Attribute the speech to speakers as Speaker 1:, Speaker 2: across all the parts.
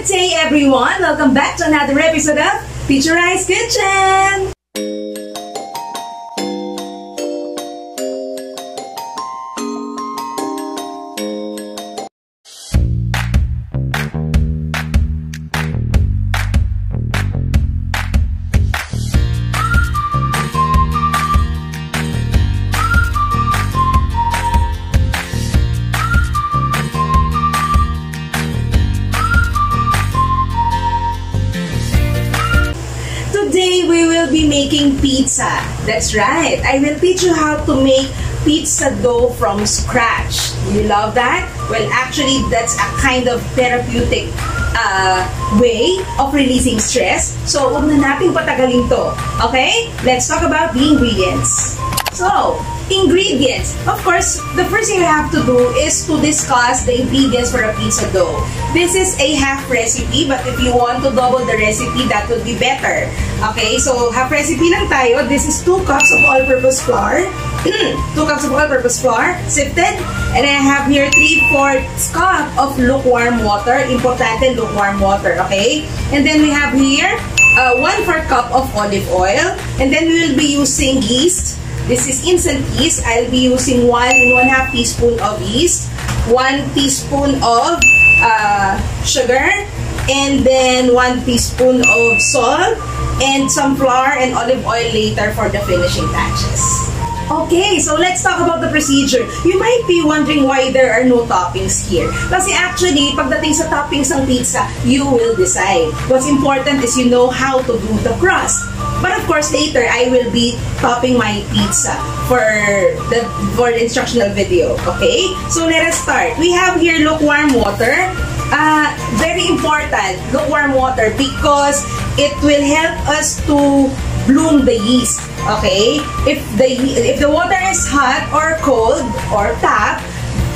Speaker 1: Good day, everyone! Welcome back to another episode of Teacher I's Kitchen! Today, we will be making pizza. That's right. I will teach you how to make pizza dough from scratch. You love that? Well, actually, that's a kind of therapeutic way of releasing stress. So, huwag na natin patagalin to. Okay? Let's talk about the ingredients. So, ingredients. Of course, the first thing we have to do is to discuss the ingredients for a pizza dough. This is a half recipe, but if you want to double the recipe, that would be better. Okay, so half recipe lang tayo. This is 2 cups of all-purpose flour. 2 cups of all-purpose flour, sifted. And I have here 3/4 cup of lukewarm water. Importante, lukewarm water, okay? And then we have here 1/4 cup of olive oil. And then we will be using yeast. This is instant yeast. I'll be using 1 1/2 teaspoon of yeast, 1 teaspoon of sugar, and then 1 teaspoon of salt, and some flour and olive oil later for the finishing touches. Okay, so let's talk about the procedure. You might be wondering why there are no toppings here. Kasi actually, pagdating sa toppings ng pizza, you will decide. What's important is you know how to do the crust. But of course, later, I will be topping my pizza for the instructional video. Okay? So let us start. We have here lukewarm water. Very important, lukewarm water, because it will help us to bloom the yeast. Okay? If the water is hot or cold or tap,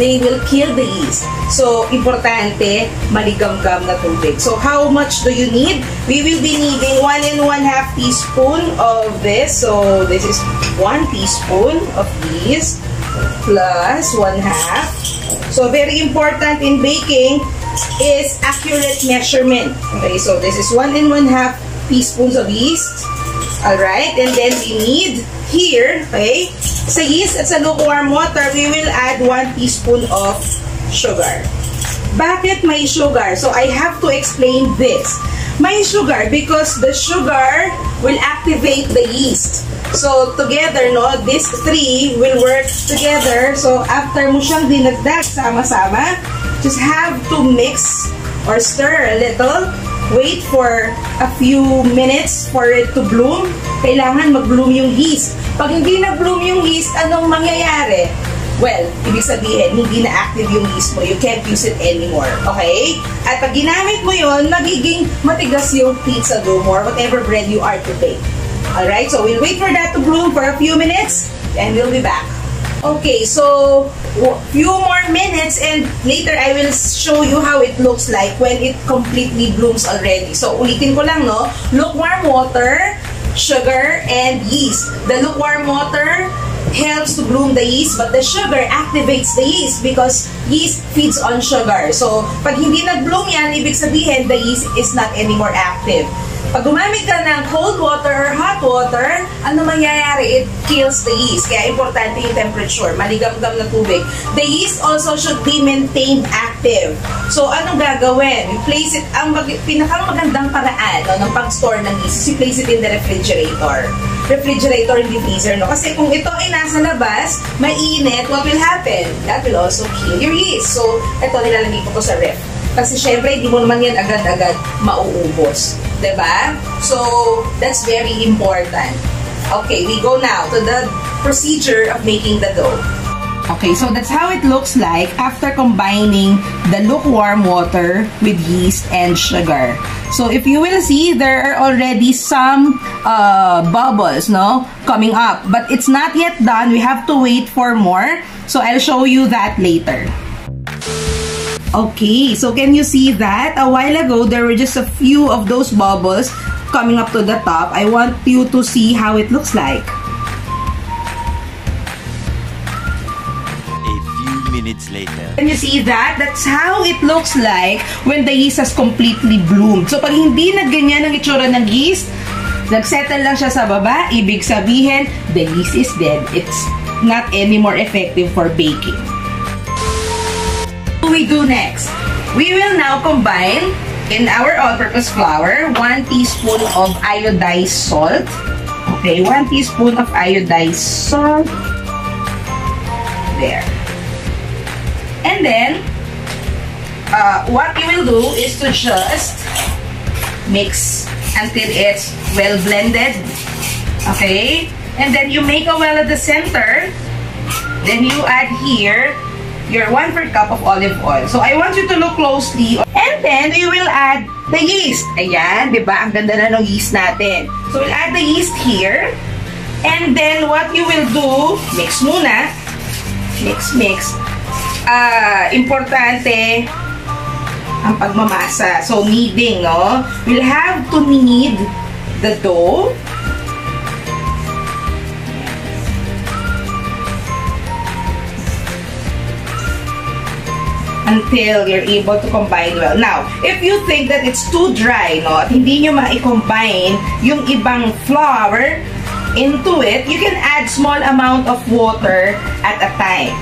Speaker 1: they will kill the yeast. So, importante, maligamgam na tubig. So, how much do you need? We will be needing 1 1/2 teaspoon of this. So, this is 1 teaspoon of yeast plus 1/2. So, very important in baking is accurate measurement. Okay, so this is 1 1/2 teaspoons of yeast. Alright, and then we need here, okay, sa yeast at sa lukewarm water, we will add 1 teaspoon of sugar. Bakit may sugar? So, I have to explain this. May sugar because the sugar will activate the yeast. So, together, no, these 3 will work together. So, after mo siyang dinagdag sama-sama, just have to mix or stir a little. Wait for a few minutes for it to bloom. Kailangan mag-bloom yung yeast. Pag hindi na-bloom yung yeast, anong mangyayari? Well, ibig sabihin, hindi na-active yung yeast mo. You can't use it anymore. Okay? At pag ginamit mo yun, magiging matigas yung pizza dough mo or whatever bread you are to bake. Alright? So, we'll wait for that to bloom for a few minutes and we'll be back. Okay, so few more minutes and later I will show you how it looks like when it completely blooms already. So, ulitin ko lang, no? Lukewarm water, sugar, and yeast. The lukewarm water helps to bloom the yeast, but the sugar activates the yeast because yeast feeds on sugar. So, pag hindi nag-bloom yan, ibig sabihin the yeast is not anymore active. Pag gumamit ka ng cold water or hot water, ano mangyayari? It kills the yeast. Kaya importante yung temperature, maligamgam na tubig. The yeast also should be maintained active. So, anong gagawin? You place it, ang pinakamagandang paraan ng pag-store ng yeast, you place it in the refrigerator. Refrigerator, hindi freezer, no? Kasi kung ito ay nasa labas, mainit, what will happen? That will also kill your yeast. So, ito nilalagay ko sa ref. Kasi syempre, hindi mo naman yan agad-agad mauubos. Diba? So, that's very important. Okay, we go now to the procedure of making the dough. Okay, so that's how it looks like after combining the lukewarm water with yeast and sugar. So, if you will see, there are already some bubbles, no, coming up. But it's not yet done. We have to wait for more. So, I'll show you that later. Okay, so can you see that? A while ago, there were just a few of those bubbles coming up to the top. I want you to see how it looks like.
Speaker 2: A few minutes minutes later.
Speaker 1: Can you see that? That's how it looks like when the yeast has completely bloomed. So pag hindi na ganyan ang itsura ng yeast, nagsettle lang siya sa baba, ibig sabihin, the yeast is dead. It's not anymore effective for baking. What do we do next? We will now combine in our all-purpose flour 1 teaspoon of iodized salt. Okay, 1 teaspoon of iodized salt. There. And then, what you will do is to just mix until it's well blended. Okay? And then you make a well at the center. Then you add here your 1/4 cup of olive oil. So I want you to look closely. And then you will add the yeast. Ayan, di ba? Ang ganda na ng yeast natin. So we'll add the yeast here. And then what you will do, mix muna. Mix, mix. Importante ang pagmamasa. So kneading, no? We'll have to knead the dough. Until you're able to combine well. Now, if you think that it's too dry, no, at hindi nyo ma-combine yung ibang flour into it, you can add small amount of water at a time.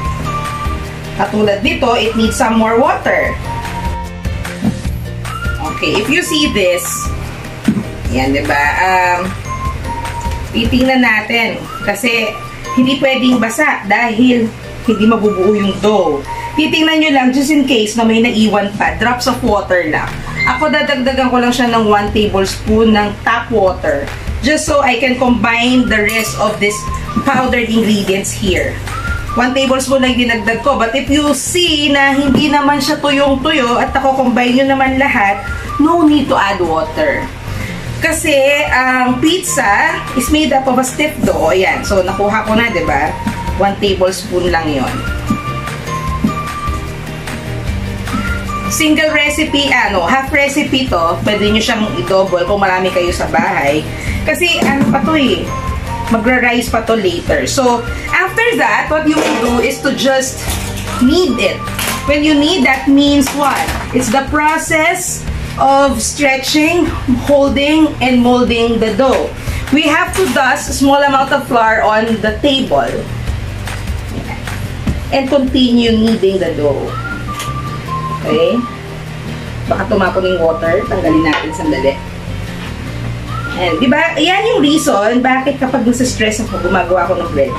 Speaker 1: Katulad dito, it needs some more water. Okay, if you see this, yan, diba? Titingnan natin kasi hindi pwedeng basa dahil hindi mabubuo yung dough. Titingnan nyo lang just in case na may naiwan pa. Drops of water lang. Ako dadagdagan ko lang siya ng 1 tablespoon ng tap water. Just so I can combine the rest of this powdered ingredients here. 1 tablespoon lang dinagdag ko. But if you see na hindi naman siya tuyong-tuyo at ako-combine nyo naman lahat, no need to add water. Kasi ang pizza is made up of a stiff dough. Ayan. So nakuha ko na, diba? 1 tablespoon lang yon. Single recipe, half recipe to, pwede nyo siyang i-double kung marami kayo sa bahay. Kasi, pa to eh, magra-rise pa to later. So, after that, what you will do is to just knead it. When you knead, that means what? It's the process of stretching, holding, and molding the dough. We have to dust a small amount of flour on the table. And continue kneading the dough. Okay? Baka tumapon yung water. Tanggalin natin sandali. And, di ba, yan yung reason bakit kapag nasa-stress ako, gumagawa ako ng bread.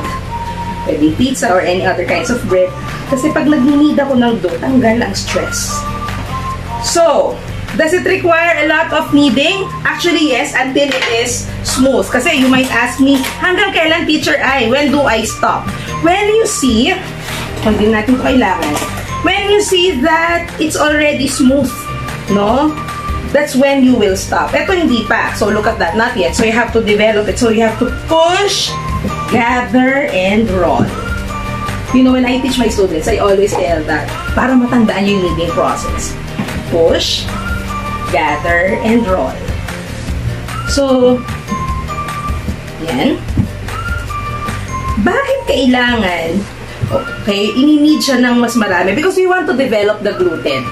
Speaker 1: Pwede pizza or any other kinds of bread. Kasi pag nag-knead ako ng dough, tanggal ang stress. So, does it require a lot of kneading? Actually, yes, until it is smooth. Kasi you might ask me, hanggang kailan, Teacher Ai? When do I stop? When you see, hindi natin ito kailangan. When you see that it's already smooth, no? That's when you will stop. Ito hindi pa. So look at that. Not yet. So you have to develop it. So you have to push, gather, and roll. You know, when I teach my students, I always tell that para matandaan yung kneading process. Push, gather, and roll. So, yan. Bakit kailangan okay, ini-need siya ng mas marami because we want to develop the gluten.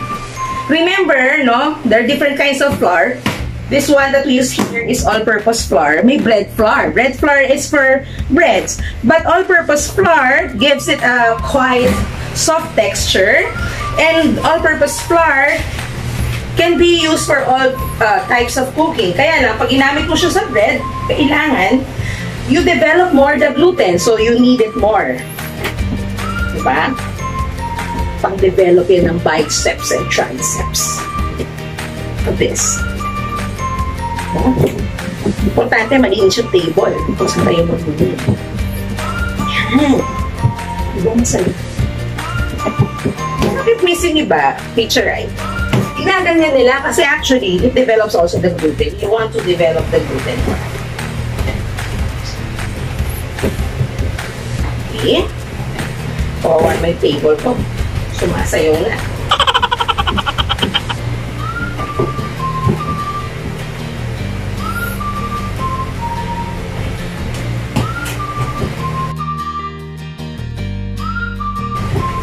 Speaker 1: Remember, no? There are different kinds of flour. This one that we use here is all-purpose flour. May bread flour. Bread flour is for breads. But all-purpose flour gives it a quite soft texture. And all-purpose flour can be used for all types of cooking. Kaya lang, pag ginamit mo siya sa bread, kailangan you develop more the gluten. So, you need it more. Diba? Pang-develop yan ng biceps and triceps. Of this. Importante, malinis yung table. Kung saan tayo magbuli. Yan. Diba masali? Bakit missing iba? Teacher, right? Ginaganyan nila kasi actually, it develops also the gluten. You want to develop the gluten more. Okay. Forward my table ko. Sumasayaw na.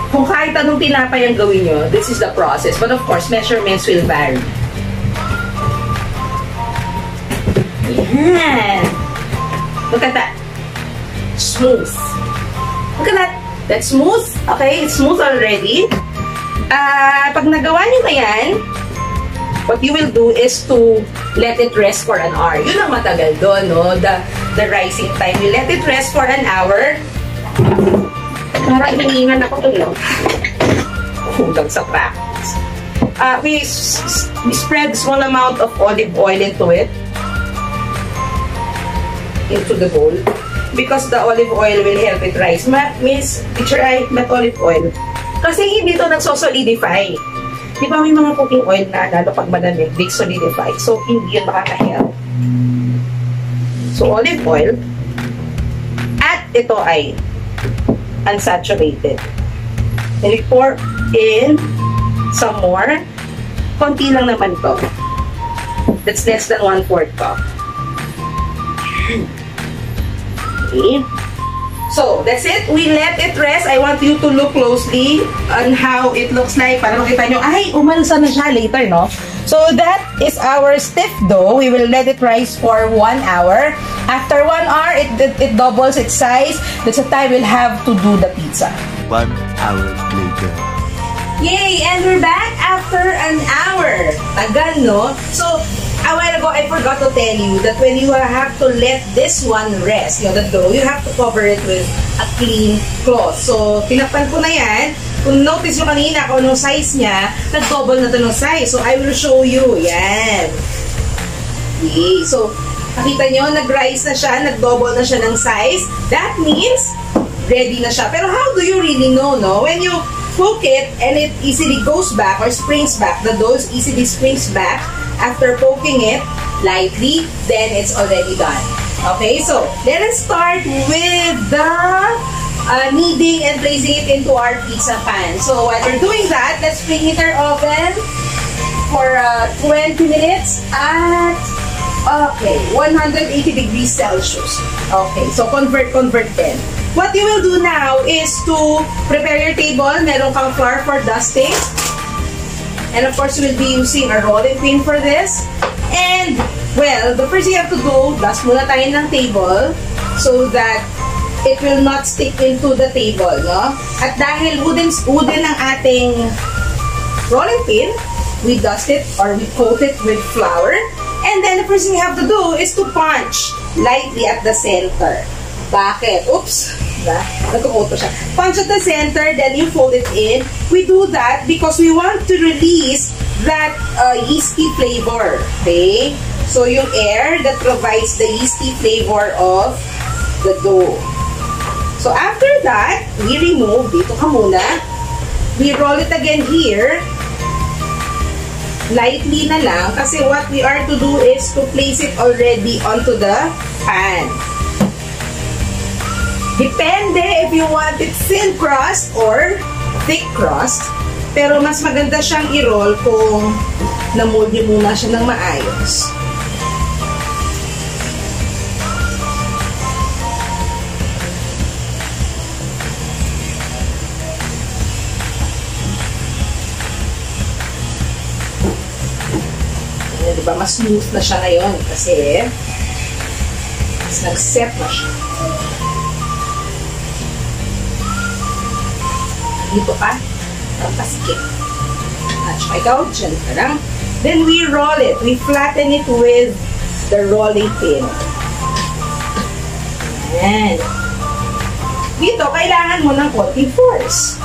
Speaker 1: Kung kahit anong tinapay ang gawin nyo, this is the process. But of course, measurements will vary. Ayan. Look at that. Smooth. Look at that. That's smooth. Okay, it's smooth already. Pag nagawa nyo na yan, what you will do is to let it rest for an hour. Yun ang matagal doon, no? The rising time. You let it rest for an hour. Parang hiningan ako doon, no? Hanggang sa practice. We spread small amount of olive oil into it. Into the bowl. Because the olive oil will help it rise. Miss, picture eye, not olive oil. Kasi hindi ito nagsosolidify. Di ba may mga cooking oil na lalo pag malamig, they solidify. So, hindi yun makaka-help. So, olive oil. At ito ay unsaturated. And we pour in some more. Konti lang naman to. That's less than 1/4 cup. Okay. So, that's it. We let it rest. I want you to look closely on how it looks like. Para makita nyo, ay, umalsa na siya later, no? So, that is our stiff dough. We will let it rise for 1 hour. After 1 hour, it doubles its size. That's the time we'll have to do the pizza.
Speaker 2: 1 hour later.
Speaker 1: Yay! And we're back after an hour. Tagal, no? So, a while ago, I forgot to tell you that when you have to let this one rest, you know, the dough, you have to cover it with a clean cloth. So, tinakpan ko na yan. Kung notice nyo kanina kung anong size niya, nag-double na ito ng size. So, I will show you. Yan. Okay. So, nakita nyo, nag-rise na siya, nag-double na siya ng size. That means, ready na siya. Pero how do you really know, no? When you cook it and it easily goes back or springs back, the dough easily springs back, after poking it lightly, then it's already done. Okay, so let us start with the kneading and placing it into our pizza pan. So while we're doing that, let's preheat our oven for 20 minutes at 180 degrees Celsius. Okay, so convert then. What you will do now is to prepare your table. Meron kang flour for dusting. And of course, we'll be using a rolling pin for this. And, well, the first thing you have to do, dust muna tayo ng table so that it will not stick into the table, no? At dahil wooden ang ating rolling pin, we dust it or we coat it with flour. And then the first thing you have to do is to punch lightly at the center. Bakit? Oops! Nagkukoto siya. Punch at the center, then you fold it in. We do that because we want to release that yeasty flavor. Okay? So, yung air that provides the yeasty flavor of the dough. So, after that, we remove, dito ka muna, we roll it again here. Lightly na lang kasi what we are to do is to place it already onto the pan. Depende if you want it thin crust or thick crust. Pero mas maganda siyang i-roll kung na-mold niyo muna siya ng maayos. Diba, mas smooth na siya ngayon kasi mas nag-set na siya. Dito ka, pasikip. At saka ikaw, dyan ka lang. Then we roll it. We flatten it with the rolling pin. Ayan. Dito, kailangan mo ng konting force.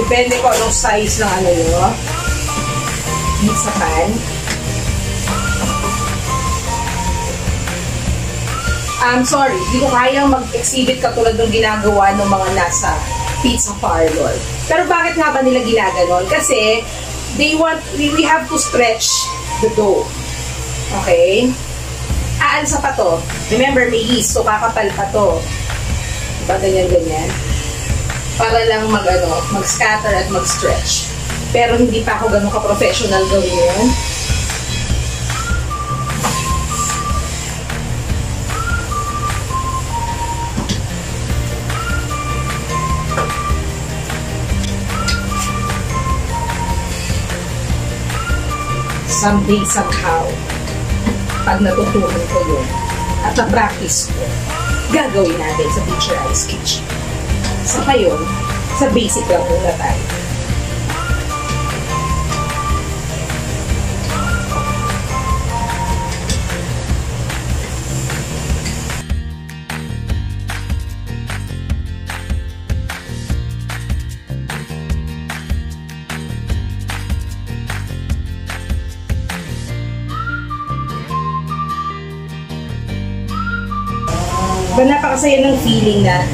Speaker 1: Depende ko anong size ng ano nyo. Pizza pan. I'm sorry, hindi ko kayang mag-exhibit katulad ng ginagawa ng mga nasa pizza parlor. Pero bakit nga ba nila ginaganon? Kasi we have to stretch the dough. Okay? aalsa pa to. Remember, may yeast, so kakapal pa to. Diba, ganyan-ganyan. Para lang mag-scatter at mag-stretch. Pero hindi pa ako ganun ka-professional gawin yun. Someday, somehow, pag natutunan ko yun at na-practice ko, gagawin natin sa Teacher Ice Kitchen. Sa ngayon, sa basic lang muna tayo. Napakasaya ng feeling na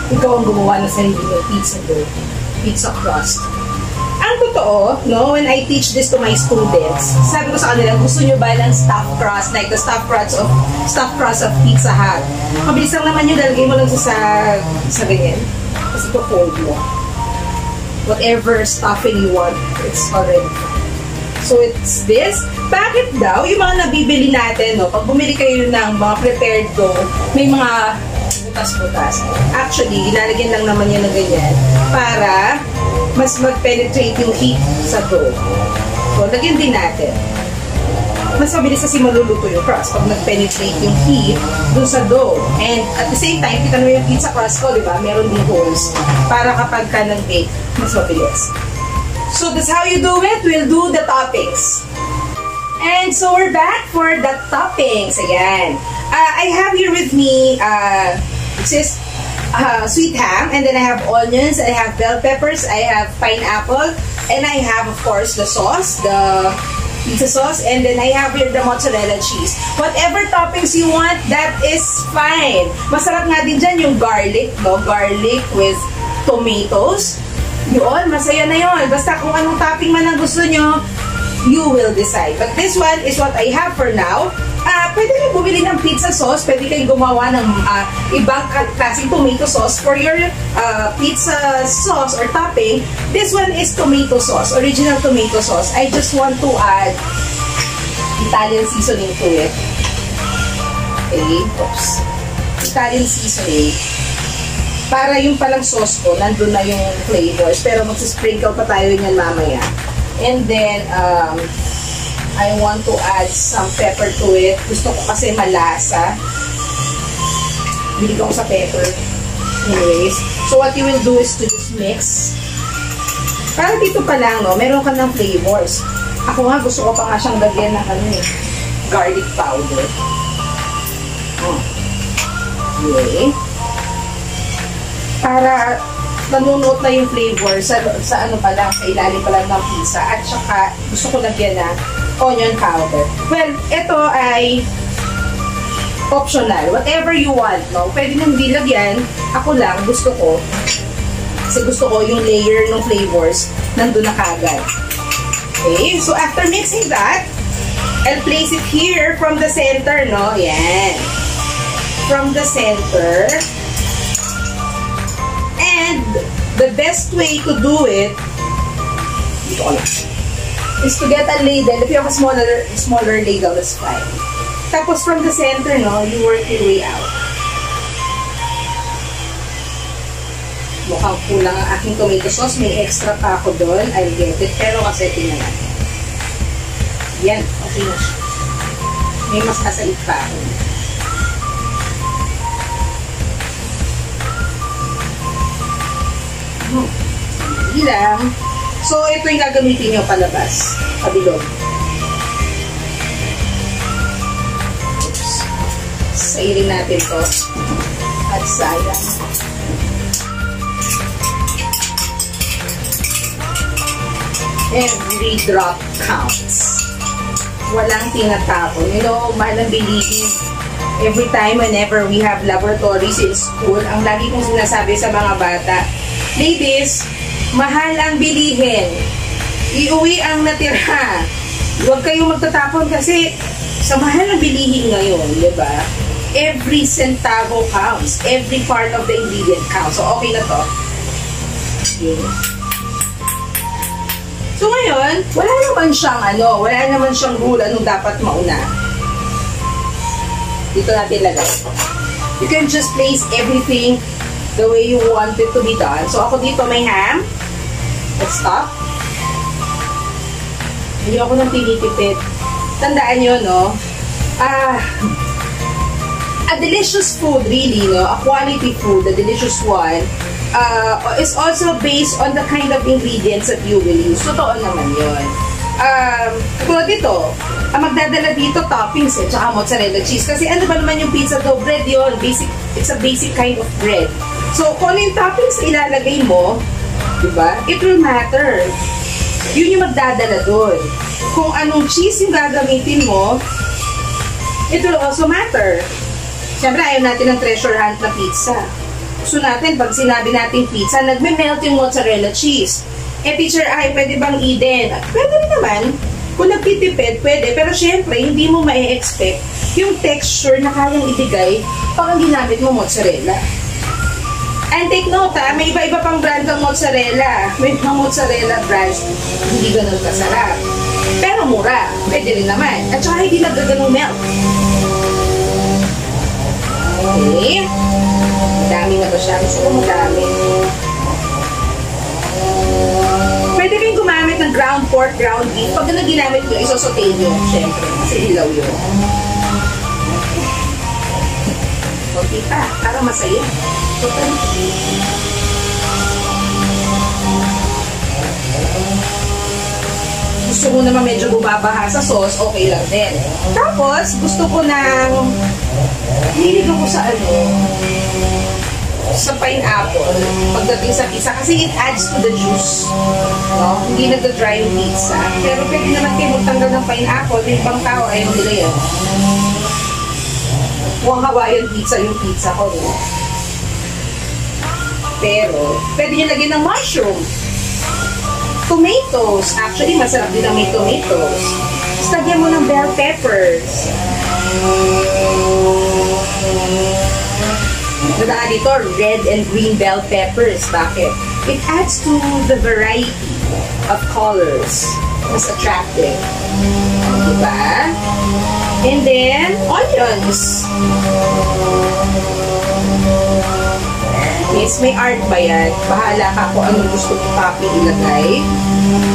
Speaker 1: ikaw ang gumawa ng sarili ng pizza dough, pizza crust. Ang totoo, no, when I teach this to my students, sabi ko sa kanila, gusto nyo ba ng stuffed crust, like the stuffed crust of Pizza Hut? Mabilis lang naman yun, lalagay mo lang sa ganyan. Kasi ito fold mo. Whatever stuffing you want, it's already fine. So it's this. Bakit daw, yung mga nabibili natin, no, pag bumili kayo ng mga prepared dough, may mga butas-butas. Actually, ilalagyan lang naman yan ng ganyan para mas mag-penetrate yung heat sa dough. So, lagyan din natin. Mas mabilis kasi maluluto yung crust pag nag-penetrate yung heat dun sa dough. And at the same time, kita naman yung pizza crust ko, di ba? Meron din holes para kapag ka nag-bake, mas mabilis. So, that's how you do it. We'll do the toppings. And so, we're back for the toppings. Ayan. I have here with me, sweet ham, and then I have onions, I have bell peppers, I have pineapple, and I have, of course, the sauce, the pizza sauce, and then I have here the mozzarella cheese. Whatever toppings you want, that is fine. Masarap nga din dyan yung garlic, no? Garlic with tomatoes. Yun, masaya na yun. Basta kung anong topping man ang gusto nyo, you will decide. But this one is what I have for now. Pwede kayo bumili ng pizza sauce. Pwede kayo gumawa ng ibang klaseng tomato sauce for your pizza sauce or topping. This one is tomato sauce, original tomato sauce. I just want to add Italian seasoning to it. Okay, oops. Italian seasoning. Para yung palang sauce ko, nandun na yung flavors. Pero magsisprinkle pa tayo niyan mamaya. And then, I want to add some pepper to it. Gusto ko kasi malasa. Bili ko sa pepper. Anyways. So, what you will do is to just mix. Para dito pa lang, no, meron ka ng flavors. Ako nga, gusto ko pa nga siyang lagyan ng garlic powder. Okay. Para nanunuot na yung flavor sa ano pa lang, sa ilalim pa lang ng pizza. At saka, gusto ko lagyan na onion powder. Well, ito ay optional. Whatever you want, no? Pwede nang di lagyan. Ako lang, gusto ko. Kasi gusto ko yung layer ng flavors nandun na kagad. Okay? So, after mixing that, I'll place it here from the center, no? Yan. From the center. And the best way to do it, dito ko lang, is to get a ladle. If you have a smaller ladle, that's fine. Tapos from the center, no, you work your way out. Mukhang kulang ang aking tomato sauce. May extra pa ako doon. I'll get it. Pero kasi tingnan natin. Yan. Okay na siya. May mas kasait pa ako. Ilang. So, ito yung gagamitin nyo palabas. Kabilog. Oops. Sailing natin to. At sayang. Every drop counts. Walang tinatapon. You know, mahal ang bilihin. Every time, whenever we have laboratories in school, ang lagi kong sinasabi sa mga bata, ladies, mahal ang bilihin. Iuwi ang natira. Huwag kayong magtatapon kasi Sa mahal ng bilihin ngayon, di ba? Every centavo counts. Every part of the ingredient counts. So, okay na to. Okay. So, ngayon, wala naman siyang rule anong dapat mauna. Dito natin lagay. You can just place everything the way you want it to be done. So, ako dito may ham. Let's stop. Hindi ako nang tinitipid. Tandaan nyo, no? A delicious food, really, no? A quality food, a delicious one, is also based on the kind of ingredients that you will use. Totoo naman yun. Tulad dito, ang magdadala dito, toppings tsaka mozzarella cheese. Kasi ano ba naman yung pizza dough? Bread yun. Basic, it's a basic kind of bread. So, kung ano yung toppings na ilalagay mo, diba? It will matter. Yun yung magdadala doon. Kung anong cheese yung gagamitin mo, it will also matter. Siyempre, ayaw natin ng treasure hunt na pizza. So natin, pag sinabi natin pizza, nagme-melt yung mozzarella cheese. Teacher, pwede bang i-din? Pwede rin naman. Kung nagtitipid, pwede. Pero syempre, hindi mo ma-expect yung texture na kayang ibigay pag ang ginamit mo mozzarella. And take note, may iba-iba pang brand ng mozzarella. May mga mozzarella brands, hindi ganun kasarap. Pero mura. Pwede rin naman. At saka hindi nagaganong melt. Okay. Madami na ba siya? Gusto ko madami. Pwede rin gumamit ng ground pork, ground beef. Pag na ginamit nyo, isosote nyo. Siyempre, kasi hilaw yun. Okay pa, para masaya. Gusto mo naman medyo bumabaha sa sauce, okay lang din. Tapos, gusto ko ng hilig ako sa sa pineapple pagdating sa pizza kasi it adds to the juice, no? Hindi nagda-dry yung pizza, pero pwede naman kayo magtanggal ng pineapple. May ibang tao ayaw nila yun. Mukhang Hawaiian pizza yung pizza ko, no? Pero pwede nyo lagyan ng mushroom, tomatoes. Actually, masarap din ang may tomatoes. Tapos lagyan mo ng bell peppers. Nadaan dito, red and green bell peppers. Bakit? It adds to the variety of colors. Mas attractive. Diba? And then, onions. Yes, may art ba yan? Bahala ka kung anong gusto mong topping ilagay.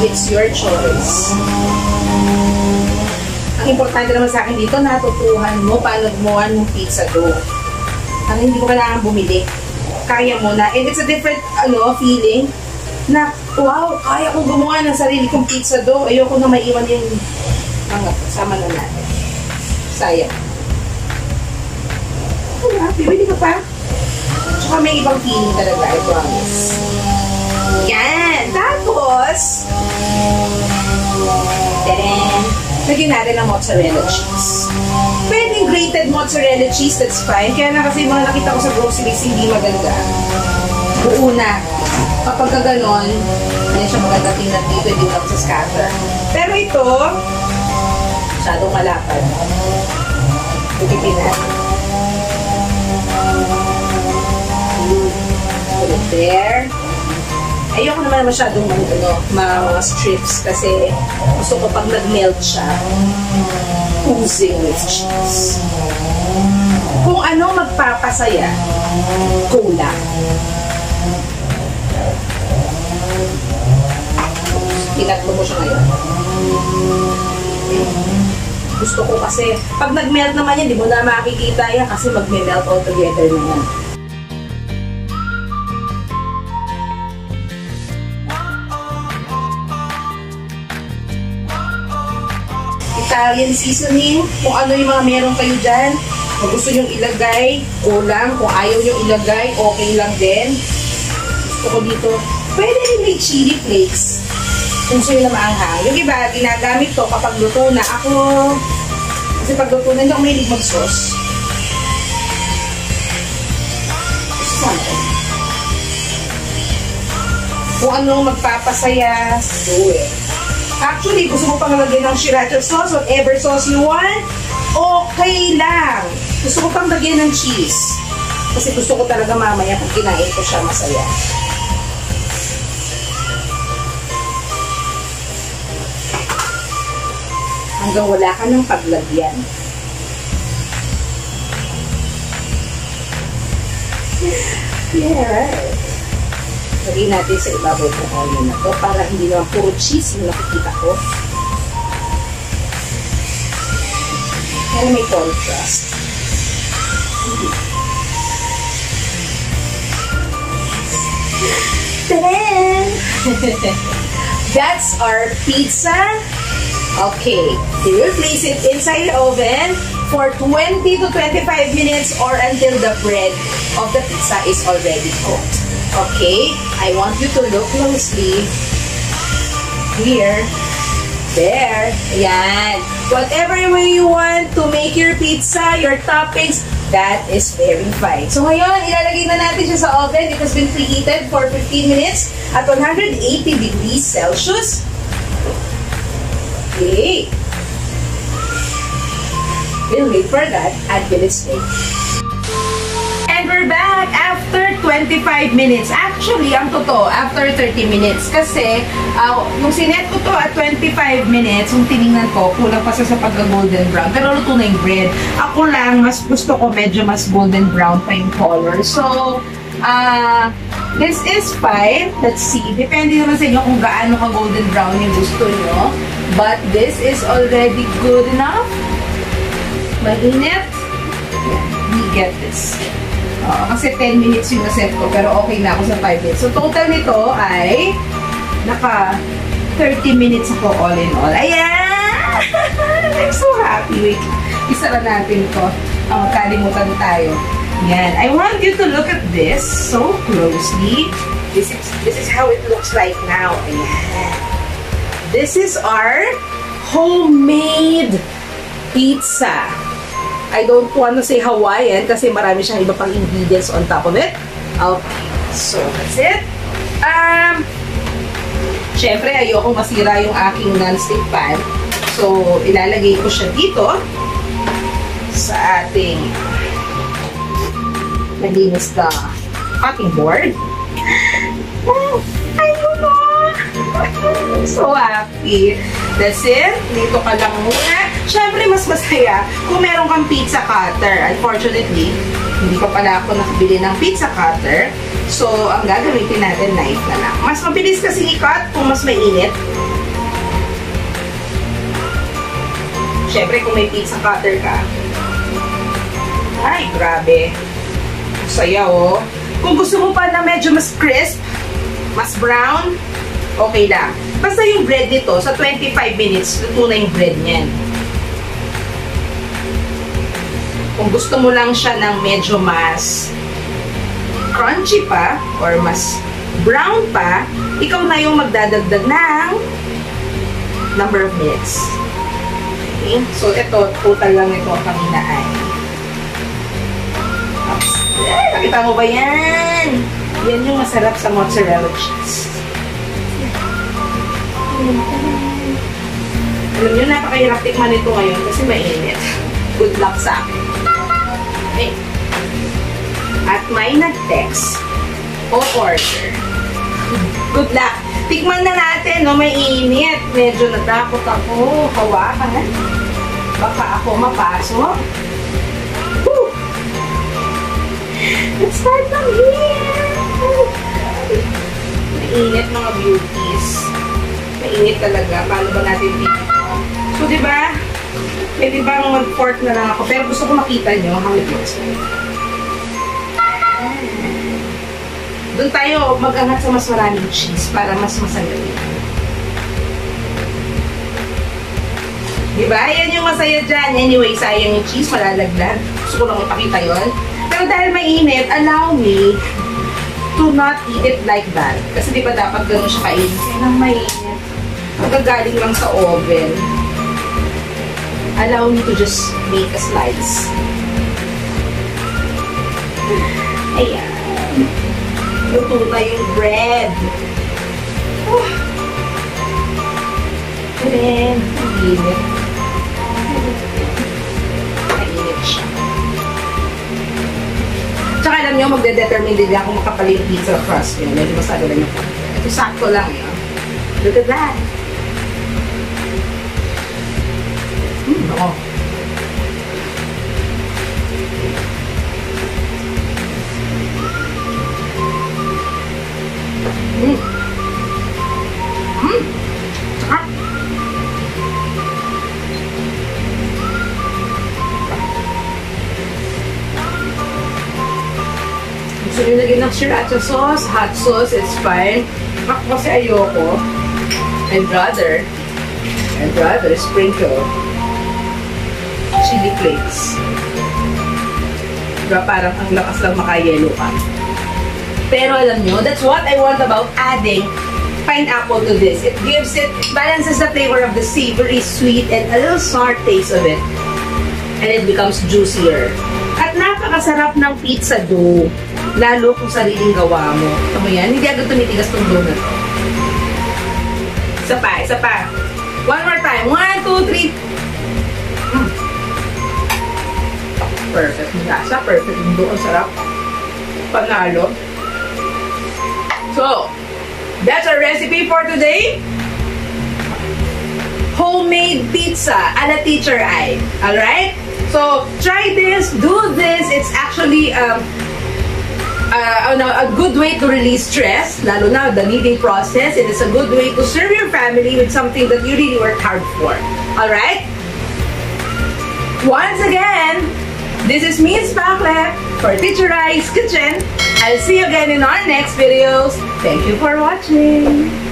Speaker 1: It's your choice. Ang importante naman sa akin dito, natutuhan mo paano gumawa ng pizza dough. Ano, hindi ko kailangan bumili. Kaya mo na. And it's a different feeling na, wow, kaya kong gumawa ng sarili kong pizza dough. Ayoko na maiwan yung mga kasama na natin. Sayang. Wala, bibili ka pa. Tsaka may ibang feeling talaga, I promise. Yan. Tapos, tadaan! Lagyan natin ng mozzarella cheese. Pwedeng grated mozzarella cheese, that's fine. Kaya na kasi mga nakita ko sa groceries, hindi maganda. Buo na. Kapag ka ganon, hindi siya maganda tingnan dito, hindi lang sa scatter. Pero ito, masyadong malapad. Putipin natin. Put it there. Ayoko naman masyadong mga strips kasi gusto ko pag nag-melt siya, oozing with cheese. Kung ano magpapasaya, cola. Tinatlo ko siya ngayon. Gusto ko kasi, pag nag-melt naman yan, di mo na makikita yan kasi mag-melt all together na yan. Italian seasoning, kung ano yung mga meron kayo dyan. Kung gusto nyo ilagay, o lang. Kung ayaw nyo ilagay, okay lang din. Gusto ko dito, pwede rin may chili flakes. Kung gusto nyo na maanghang. Yung iba, ginagamit to kapag luto na. Ako, kasi pag luto na, hindi ako mahilig mag-sauce. Kung anong magpapasaya, do it. Actually, gusto mo pang lagyan ng sriracha sauce, whatever sauce you want, okay lang. Gusto ko pang lagyan ng cheese. Kasi gusto ko talaga mamaya pag kinain ko siya masaya. Hanggang wala ka ng paglagyan. Yeah, right. Lagyan natin sa ibabaw ng onion na to para hindi naman puro cheese yung nakikita ko. Para may contrast. Ta-da! That's our pizza. Okay, we will place it inside the oven for 20 to 25 minutes or until the bread of the pizza is already cooked. Okay, I want you to look closely. Here, there, yan. Whatever way you want to make your pizza, your toppings, that is very fine. So ngayon, ilalagay na natin siya sa oven. It has been preheated for 15 minutes at 180 degrees Celsius. Okay. We'll wait for that until it's ready. And we're back after 25 minutes. Actually, ang totoo, after 30 minutes. Kasi, nung sinet ko to at 25 minutes, yung tinignan ko, kulang pa sa pagka-golden brown. Pero luto na yung bread. Ako lang, mas gusto ko medyo mas golden brown pa yung color. So, this is fine. Let's see. Depende naman sa inyo kung gaano ka golden brown yung gusto nyo. But this is already good enough. Mainit. We get this. Kasi 10 minutes yung naset ko, pero okay na ako sa 5 minutes. So, total nito ay naka 30 minutes ako all in all. Ayan! I'm so happy. Wait, isara natin ito. Kalimutan tayo. Ayan. I want you to look at this so closely. This is how it looks like now. Ayan. This is our homemade pizza. I don't want to say Hawaiian kasi marami siyang iba pang ingredients on top of it. Okay. So, that's it. Syempre, ayokong masira yung aking non-stick pan. So, ilalagay ko siya dito sa ating malinis na cutting board. I'm so happy. That's it. Dito ka lang muna. Siyempre, mas masaya kung meron kang pizza cutter. Unfortunately, hindi pa pala ako nakabili ng pizza cutter. So, ang gagamitin natin, knife na lang. Mas mabilis kasi i-cut kung mas mainit. Siyempre, kung may pizza cutter ka. Ay, grabe. Saya, oh. Kung gusto mo pa na medyo mas crisp, mas brown, okay lang. Basta yung bread nito, sa 25 minutes, luto na yung bread niyan. Kung gusto mo lang siya ng medyo mas crunchy pa, or mas brown pa, ikaw na yung magdadagdag ng number of minutes. Okay? So, ito, total lang ito kanina ay. Nakita mo ba yan? Yan yung masarap sa mozzarella cheese. Alam nyo, napakahirap tikman ito ngayon kasi mainit. Good luck sa akin. Okay. At may nag-text o order. Good luck. Tikman na natin, no? May init. Medyo natakot ako. Hawakan. Baka ako mapasok. Woo! Let's start from here. Mainit, mga beauties. Mainit talaga. Paano ba natin dito? So, diba? Pwede ba mag-fork na lang ako? Pero gusto ko makita nyo how it looks like. Doon tayo mag-angat sa mas maraming cheese para mas masaya. Diba? Yan yung masaya dyan. Anyway, sayang yung cheese. Malalaglag. Gusto ko lang ipakita yun. Pero dahil mainit, allow me to not eat it like that. Kasi diba dapat gano'n siya kainin? Kaya nang mainit. Magagaling lang sa oven. Allow me to just make a slice. Ayan. Luto na yung bread. And init. crunch. Tsaka alam nyo, magde-determine din ako makapal yung pizza crust nyo. Medyo masado lang yung ito sakto lang yun. Look at that. Oh. Gusto nyo lagyan ng sriracha sauce, hot sauce, it's fine. Ako kasi ayoko. I'd rather sprinkle chili flakes. Diba parang ang lakas lang maka-yellow ka. Pero alam nyo, that's what I want about adding pineapple to this. It gives it, balances the flavor of the savory, sweet, and a little sour taste of it. And it becomes juicier. At napakasarap ng pizza dough. Lalo kung sariling gawa mo. Ito mo yan, hindi agad tumitigas tong dough na to. Isa pa. One more time. 1, 2, 3. Perfect yung lasa. Perfect yung dough. Ang sarap. Panalo. So, that's our recipe for today. Homemade pizza ala Teacher I. Alright? So, try this. Do this. It's actually a good way to release stress, lalo na the kneading process. It is a good way to serve your family with something that you really worked hard for. Alright? Once again, this is me, Sparkle, for Teacher I's Kitchen. I'll see you again in our next videos. Thank you for watching.